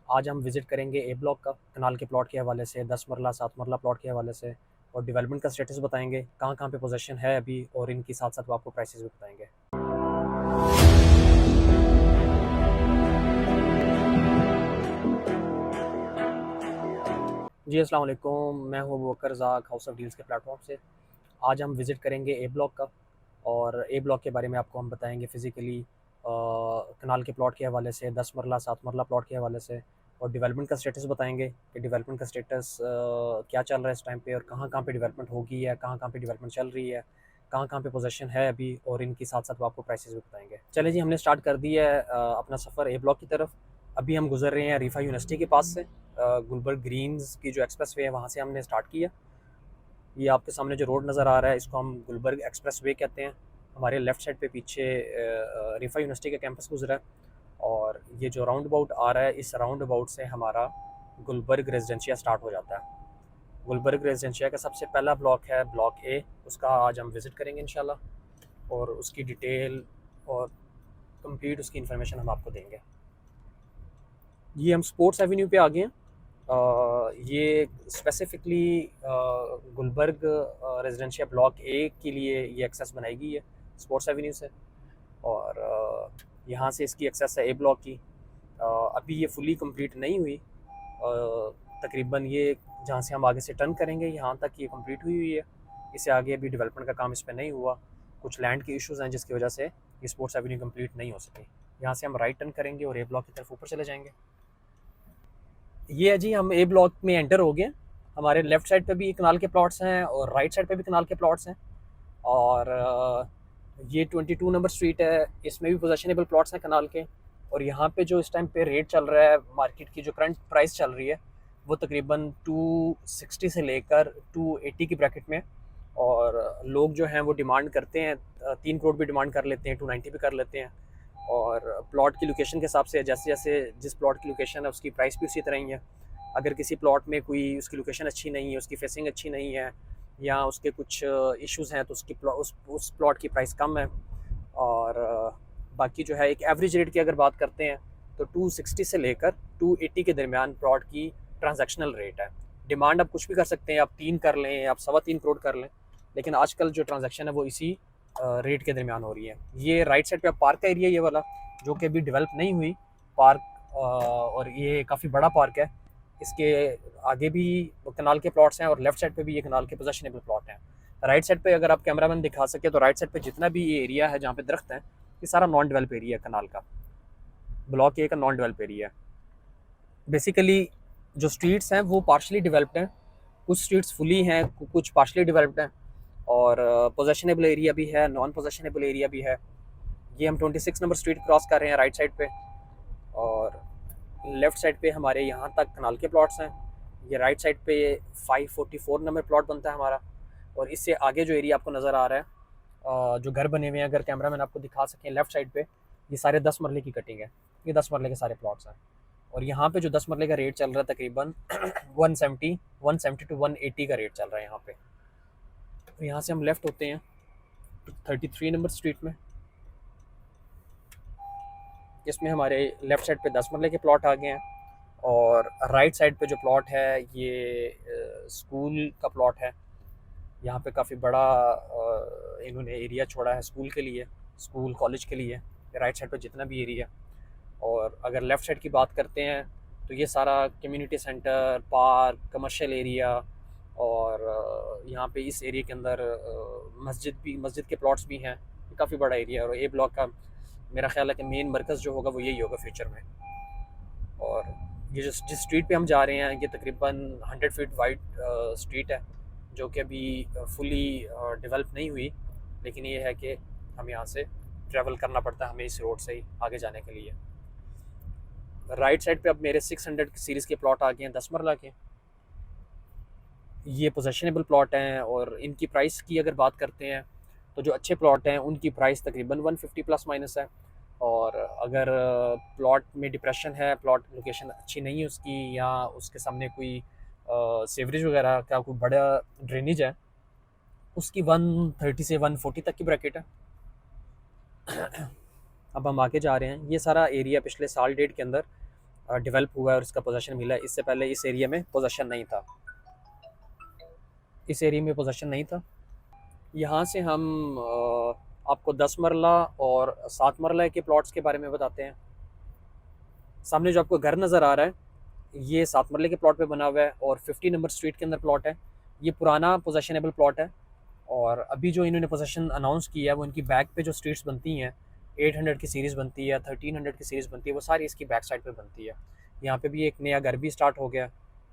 आज हम विज़िट करेंगे ए ब्लॉक का, कनाल के प्लॉट के हवाले से, 10 मरला 7 मरला प्लॉट के हवाले से, और डेवलपमेंट का स्टेटस बताएंगे, कहाँ-कहाँ पे पोजीशन है अभी, और इनकी साथ-साथ वो आपको प्राइसेस भी बताएंगे। जी, अस्सलाम वालेकुम, मैं हूँ अबू बकर ज़ाक, हाउस ऑफ डील्स के प्लेटफॉर्म से। आज हम विज़िट करेंगे ए ब्लॉक का, और ए ब्लॉक के बारे में आपको हम बताएंगे फ़िज़िकली, कनाल के प्लॉट के हवाले से, 10 मरला 7 मरला प्लॉट के हवाले से, और डेवलपमेंट का स्टेटस बताएंगे कि डेवलपमेंट का स्टेटस क्या चल रहा है इस टाइम पे, और कहाँ-कहाँ पे डेवलपमेंट होगी है, कहाँ-कहाँ पे डेवलपमेंट चल रही है, कहाँ-कहाँ पे पोजीशन है अभी, और इनकी साथ-साथ वो आपको प्राइसेस भी बताएंगे। चलिए जी, हमने स्टार्ट कर दिया है अपना सफ़र ए ब्लॉक की तरफ। अभी हम गुज़र रहे हैं रिफ़ा यूनिवर्सिटी के पास से, गुलबर्ग ग्रीन्स की जो एक्सप्रेस वे है वहाँ से हमने स्टार्ट किया। ये आपके सामने जो रोड नज़र आ रहा है इसको हम गुलबर्ग एक्सप्रेस वे कहते हैं। हमारे लेफ़्ट साइड पे पीछे रिफ़ा यूनिवर्सिटी का कैंपस गुजरा है, और ये जो राउंड अबाउट आ रहा है, इस राउंड अबाउट से हमारा गुलबर्ग रेजिडेंशिया स्टार्ट हो जाता है। गुलबर्ग रेजिडेंशिया का सबसे पहला ब्लॉक है ब्लॉक ए, उसका आज हम विज़िट करेंगे इंशाल्लाह, और उसकी डिटेल और कंप्लीट उसकी इन्फॉर्मेशन हम आपको देंगे। ये हम स्पोर्ट्स एवेन्यू पे आ गए हैं। ये specifically Gulberg Residencia block A के लिए ये एक्सेस बनाई गई है स्पोर्ट्स एवेन्यू से, और यहाँ से इसकी एक्सेस है ए ब्लॉक की। अभी ये फुली कंप्लीट नहीं हुई, तकरीबन ये जहाँ से हम आगे से टर्न करेंगे यहाँ तक ये कंप्लीट हुई हुई है। इससे आगे अभी डेवलपमेंट का काम इस पर नहीं हुआ, कुछ लैंड के इश्यूज़ हैं जिसकी वजह से ये स्पोर्ट्स एवेन्यू कंप्लीट नहीं हो सकी। यहाँ से हम राइट टर्न करेंगे और ए ब्लॉक की तरफ ऊपर चले जाएंगे। ये है जी, हम ए ब्लॉक में एंटर हो गए। हमारे लेफ़्ट साइड पे भी कनाल के प्लॉट्स हैं और राइट साइड पे भी कनाल के प्लॉट्स हैं, और ये 22 नंबर स्ट्रीट है, इसमें भी पोजेशनेबल प्लॉट्स हैं कनाल के। और यहाँ पे जो इस टाइम पे रेट चल रहा है, मार्केट की जो करंट प्राइस चल रही है, वो तकरीबन 260 से लेकर 280 की ब्रैकेट में है। और लोग जो हैं वो डिमांड करते हैं, 3 करोड़ भी डिमांड कर लेते हैं, 290 भी कर लेते हैं। और प्लॉट की लोकेशन के हिसाब से जैसे जैसे जिस प्लॉट की लोकेशन है उसकी प्राइस भी उसी तरह ही है। अगर किसी प्लॉट में कोई उसकी लोकेशन अच्छी नहीं है, उसकी फेसिंग अच्छी नहीं है, या उसके कुछ इश्यूज़ हैं, तो उस प्लॉट की प्राइस कम है। और बाकी जो है एक एवरेज रेट की अगर बात करते हैं तो 260 से लेकर 280 के दरमियान प्लॉट की ट्रांजैक्शनल रेट है। डिमांड आप कुछ भी कर सकते हैं, आप 3 कर लें, आप 3.25 करोड़ कर लें, लेकिन आजकल जो ट्रांजैक्शन है वो इसी रेट के दरमियान हो रही है। ये राइट साइड पे पार्क का एरिया ये वाला, जो कि अभी डेवलप नहीं हुई पार्क, और ये काफ़ी बड़ा पार्क है। इसके आगे भी कनाल के प्लॉट्स हैं और लेफ्ट साइड पे भी ये कनाल के पोजेशनेबल प्लॉट हैं। राइट साइड पे अगर आप कैमरामैन दिखा सके तो राइट साइड पे जितना भी ये एरिया है जहाँ पे दरख्त हैं, ये सारा नॉन डेवलप एरिया है कनाल का। ब्लॉक ए का नॉन डेवलप एरिया है। बेसिकली जो स्ट्रीट्स हैं वो पार्शली डेवलप्ड हैं, कुछ स्ट्रीट्स फुली हैं, कुछ पार्शली डेवलप्ड हैं, और पोजेशनेबल एरिया भी है, नॉन पोजेशनेबल एरिया भी है। ये हम 26 नंबर स्ट्रीट क्रॉस कर रहे हैं राइट साइड पे, और लेफ़्ट साइड पे हमारे यहाँ तक कनाल के प्लॉट्स हैं। ये राइट साइड पे 544 नंबर प्लॉट बनता है हमारा। और इससे आगे जो एरिया आपको नज़र आ रहा है, जो घर बने हुए हैं, अगर कैमरामैन आपको दिखा सकें लेफ़्ट साइड पे, ये सारे 10 मरले की कटिंग है। ये 10 मरले के सारे प्लॉट्स हैं, और यहाँ पे जो 10 मरले का रेट चल रहा है तकरीबन 170 टू 180 का रेट चल रहा है यहाँ पे। तो यहाँ से हम लेफ़्ट होते हैं 33 नंबर स्ट्रीट में, जिसमें हमारे लेफ़्ट साइड पे 10 मरले के प्लॉट आ गए हैं, और राइट साइड पे जो प्लॉट है ये स्कूल का प्लॉट है। यहाँ पे काफ़ी बड़ा इन्होंने एरिया छोड़ा है स्कूल के लिए, स्कूल कॉलेज के लिए, राइट साइड पे जितना भी एरिया। और अगर लेफ़्ट साइड की बात करते हैं तो ये सारा community centre, park, commercial area, और यहाँ पे इस एरिया के अंदर मस्जिद के प्लॉट्स भी हैं। ये काफ़ी बड़ा एरिया है, और ए ब्लॉक का मेरा ख्याल है कि मेन मरकज़ जो होगा वो यही होगा फ्यूचर में। और ये जिस स्ट्रीट पे हम जा रहे हैं ये तकरीबन 100 फीट वाइड स्ट्रीट है, जो कि अभी फुली डेवलप नहीं हुई, लेकिन ये है कि हम यहाँ से ट्रैवल करना पड़ता है हमें इस रोड से ही आगे जाने के लिए। राइट साइड पे अब मेरे 600 सीरीज़ के प्लॉट आ गए हैं 10 मरला के। ये पोजेशनेबल प्लॉट हैं, और इनकी प्राइस की अगर बात करते हैं तो जो अच्छे प्लॉट हैं उनकी प्राइस तकरीबन 150 प्लस माइनस है। और अगर प्लॉट में डिप्रेशन है, प्लॉट लोकेशन अच्छी नहीं है उसकी, या उसके सामने कोई सीवरेज वगैरह का कोई बड़ा ड्रेनेज है, उसकी 130 से 140 तक की ब्रैकेट है। अब हम आगे जा रहे हैं। ये सारा एरिया पिछले साल डेढ़ के अंदर डेवलप हुआ है और इसका पोजेसन मिला है। इससे पहले इस एरिया में पोजेसन नहीं था, इस एरिया में पोजेसन नहीं था। यहाँ से हम आपको 10 मरला और 7 मरला के प्लॉट्स के बारे में बताते हैं। सामने जो आपको घर नज़र आ रहा है ये 7 मरले के प्लॉट पे बना हुआ है और 50 नंबर स्ट्रीट के अंदर प्लॉट है। ये पुराना पोजेशनेबल प्लॉट है और अभी जो इन्होंने पोजेसन अनाउंस किया है वो इनकी बैक पे जो स्ट्रीट्स बनती हैं 800 की सीरीज़ बनती है, 1300 की सीरीज़ बनती है, वो सारी इसकी बैक साइड पे बनती है। यहाँ पे भी एक नया घर भी स्टार्ट हो गया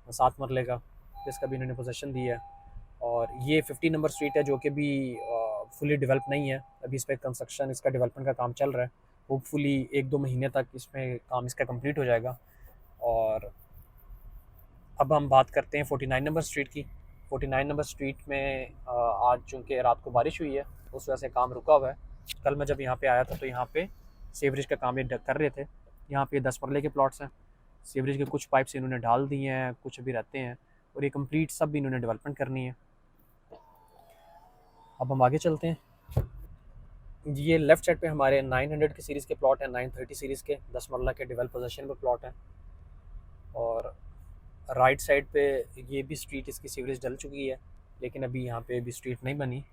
7 मरले का, जिसका भी इन्होंने पोजेसन दिया है। और ये 50 नंबर स्ट्रीट है जो कि भी फुली डेवलप नहीं है, अभी इस पर कंस्ट्रक्शन, इसका डेवलपमेंट का काम चल रहा है। होपफुली 1-2 महीने तक इसमें काम इसका कंप्लीट हो जाएगा। और अब हम बात करते हैं 49 नंबर स्ट्रीट की। 49 नंबर स्ट्रीट में आज चूँकि रात को बारिश हुई है उस वजह से काम रुका हुआ है। कल मैं जब यहाँ पे आया था तो यहाँ पे सीवरेज का काम ये कर रहे थे। यहाँ पे 10 मरले के प्लॉट्स हैं, सीवरेज के कुछ पाइप्स इन्होंने डाल दिए हैं, कुछ अभी रहते हैं और ये कंप्लीट सब भी इन्होंने डेवलपमेंट करनी है। अब हम आगे चलते हैं। ये लेफ़्ट साइड पे हमारे 900 की सीरीज़ के प्लॉट हैं, 930 सीरीज़ के 10 मरला के डेवलप पोजीशन में प्लॉट हैं। और राइट साइड पे ये भी स्ट्रीट इसकी सीवरेज डल चुकी है लेकिन अभी यहाँ पे भी स्ट्रीट नहीं बनी।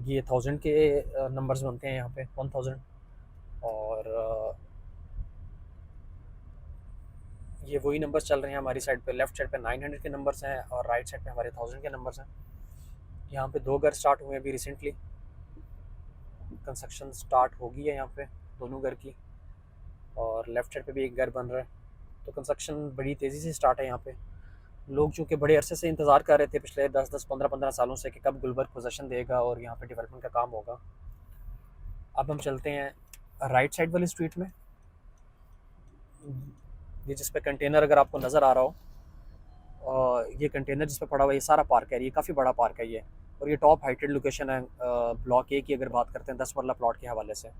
ये 1000 के नंबर्स बनते हैं यहाँ पे, 1000। और ये वही नंबर्स चल रहे हैं हमारी साइड पे। लेफ़्ट साइड पे 900 के नंबर्स हैं और राइट साइड पे हमारे 1000 के नंबर्स हैं। यहाँ पे 2 घर स्टार्ट हुए हैं अभी रिसेंटली, कंस्ट्रक्शन स्टार्ट हो गई है यहाँ पे दोनों घर की। और लेफ़्ट साइड पे भी एक घर बन रहा है, तो कंस्ट्रक्शन बड़ी तेज़ी से स्टार्ट है यहाँ पे। लोग चूँकि बड़े अरसे से इंतज़ार कर रहे थे पिछले 10-10, 15-15 सालों से कि कब गुलबर्ग पोजेसन देगा और यहाँ पे डेवलपमेंट का काम होगा। अब हम चलते हैं राइट साइड वाली स्ट्रीट में। ये जिस पे कंटेनर अगर आपको नज़र आ रहा हो, ये कंटेनर जिस पे पड़ा हुआ है ये सारा पार्क है, ये काफ़ी बड़ा पार्क है ये। और ये टॉप हाइटेड लोकेशन है ब्लॉक ए की अगर बात करते हैं 10 मरला प्लॉट के हवाले से।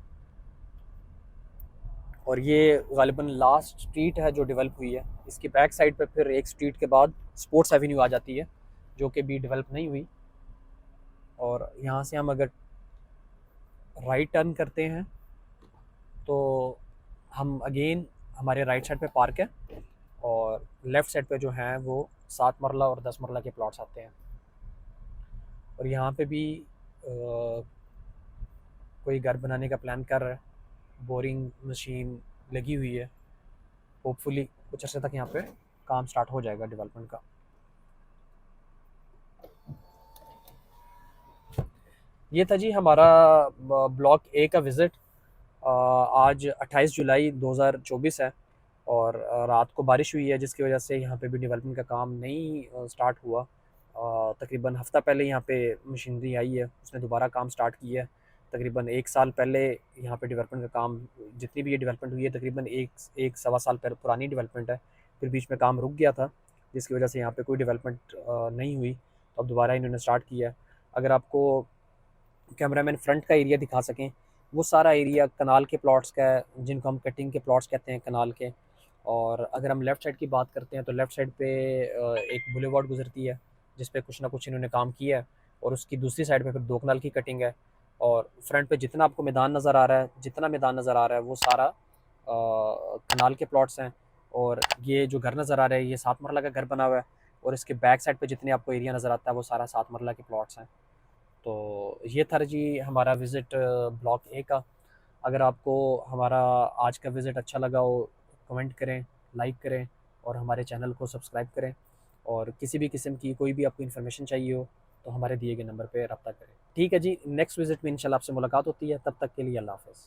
और ये गालिबन लास्ट स्ट्रीट है जो डेवलप हुई है। इसकी बैक साइड पे फिर एक स्ट्रीट के बाद स्पोर्ट्स एवेन्यू आ जाती है जो कि भी डेवलप नहीं हुई। और यहाँ से हम अगर राइट टर्न करते हैं तो हम अगेन हमारे राइट साइड पे पार्क है और लेफ़्ट साइड पे जो है वो 7 मरला और 10 मरला के प्लॉट्स आते हैं। और यहाँ पे भी कोई घर बनाने का प्लान कर रहा है, बोरिंग मशीन लगी हुई है। होपफुली कुछ अर्से तक यहाँ पे काम स्टार्ट हो जाएगा डेवलपमेंट का। ये था जी हमारा ब्लॉक ए का विज़िट। आज 28 जुलाई 2024 है और रात को बारिश हुई है जिसकी वजह से यहाँ पे भी डेवलपमेंट का काम नहीं स्टार्ट हुआ। तकरीबन हफ़्ता पहले यहाँ पे मशीनरी आई है, उसने दोबारा काम स्टार्ट किया है। तकरीबन 1 साल पहले यहाँ पे डेवलपमेंट का काम, जितनी भी ये डेवलपमेंट हुई है तकरीबन एक सवा साल पहले पुरानी डेवलपमेंट है। फिर बीच में काम रुक गया था जिसकी वजह से यहाँ पे कोई डेवलपमेंट नहीं हुई, तो अब दोबारा इन्होंने स्टार्ट किया है। अगर आपको कैमरामैन फ्रंट का एरिया दिखा सकें, वो सारा एरिया कनाल के प्लॉट्स का है जिनको हम कटिंग के प्लॉट्स कहते हैं कनाल के। और अगर हम लेफ़्ट साइड की बात करते हैं तो लेफ़्ट साइड पे एक बुलेवार्ड गुजरती है जिस पे कुछ ना कुछ इन्होंने काम किया है और उसकी दूसरी साइड पे फिर 2 कनाल की कटिंग है। और फ्रंट पे जितना आपको मैदान नज़र आ रहा है, जितना मैदान नज़र आ रहा है वो सारा कनाल के प्लॉट्स हैं। और ये जो घर नज़र आ रहा है ये 7 मरला का घर बना हुआ है और इसके बैक साइड पे जितने आपको एरिया नज़र आता है वो सारा 7 मरला के प्लॉट्स हैं। तो ये था जी हमारा विज़िट ब्लॉक ए का। अगर आपको हमारा आज का विज़िट अच्छा लगा हो कमेंट करें, लाइक करें और हमारे चैनल को सब्सक्राइब करें। और किसी भी किस्म की कोई भी आपको इन्फॉर्मेशन चाहिए हो तो हमारे दिए गए नंबर पे रब्ता करें। ठीक है जी, नेक्स्ट विज़िट में इंशाल्लाह आपसे मुलाकात होती है, तब तक के लिए अल्लाह हाफ़िज़।